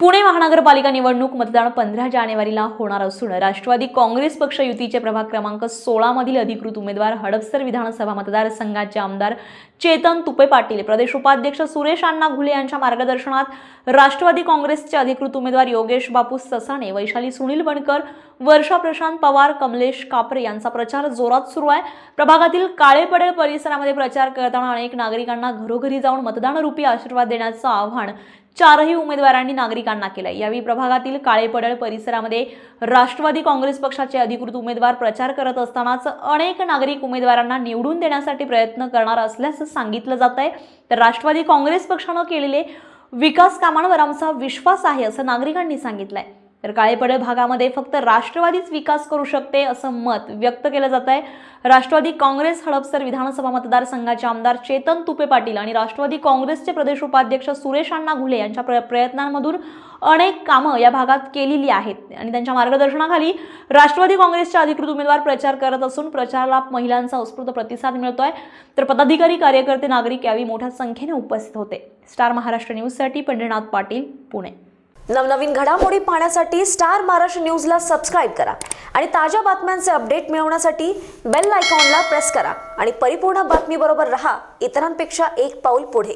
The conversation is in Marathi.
पुणे महानगरपालिका निवडणूक मतदान 15 जानेवारीला होणार असून राष्ट्रवादी काँग्रेस पक्ष युतीचे प्रभाग क्रमांक 16 मधील अधिकृत उमेदवार हडपसर विधानसभा मतदारसंघाचे आमदार चेतन तुपे पाटील, प्रदेश उपाध्यक्ष सुरेश अण्णा घुले यांच्या मार्गदर्शनात राष्ट्रवादी काँग्रेसचे अधिकृत उमेदवार योगेश बापू ससाणे, वैशाली सुनील बनकर, वर्षा प्रशांत पवार, कमलेश कापरे यांचा प्रचार जोरात सुरू आहे। प्रभागातील काळेपडेल परिसरामध्ये प्रचार करताना अनेक नागरिकांना घरोघरी जाऊन मतदानरूपी आशीर्वाद देण्याचं आवाहन चारही उमेदवारांनी नागरिकांना केलंय। यावेळी प्रभागातील काळेपडेल परिसरामध्ये राष्ट्रवादी काँग्रेस पक्षाचे अधिकृत उमेदवार प्रचार करत असतानाच अनेक नागरिक उमेदवारांना निवडून देण्यासाठी प्रयत्न करणार असल्याचं सांगितलं जात आहे। तर राष्ट्रवादी काँग्रेस पक्षाने केलेले विकास कामांवर आमचा विश्वास आहे असं नागरिकांनी सांगितलंय। तर काळेपडेल भागामध्ये फक्त राष्ट्रवादीच विकास करू शकते असं मत व्यक्त केलं जात आहे। राष्ट्रवादी काँग्रेस हडपसर विधानसभा मतदारसंघाचे आमदार चेतन तुपे पाटील आणि राष्ट्रवादी काँग्रेसचे प्रदेश उपाध्यक्ष सुरेश अण्णा घुले यांच्या प्रयत्नांमधून अनेक कामं या भागात केलेली आहेत आणि त्यांच्या मार्गदर्शनाखाली राष्ट्रवादी काँग्रेसचे अधिकृत उमेदवार प्रचार करत असून प्रचाराला महिलांचा उत्स्फूर्त प्रतिसाद मिळतोय। तर पदाधिकारी, कार्यकर्ते, नागरिक यावेळी मोठ्या संख्येने उपस्थित होते। स्टार महाराष्ट्र न्यूजसाठी पंढरीनाथ पाटील, पुणे। नवनवीन घडामोडी पाहण्यासाठी स्टार महाराष्ट्र न्यूजला सबस्क्राइब करा आणि ताज्या बातम्यांचे अपडेट मिळवण्यासाठी बेल आयकॉनला प्रेस करा आणि परिपूर्ण बातमीबरोबर रहा, इतरांपेक्षा एक पाऊल पुढे।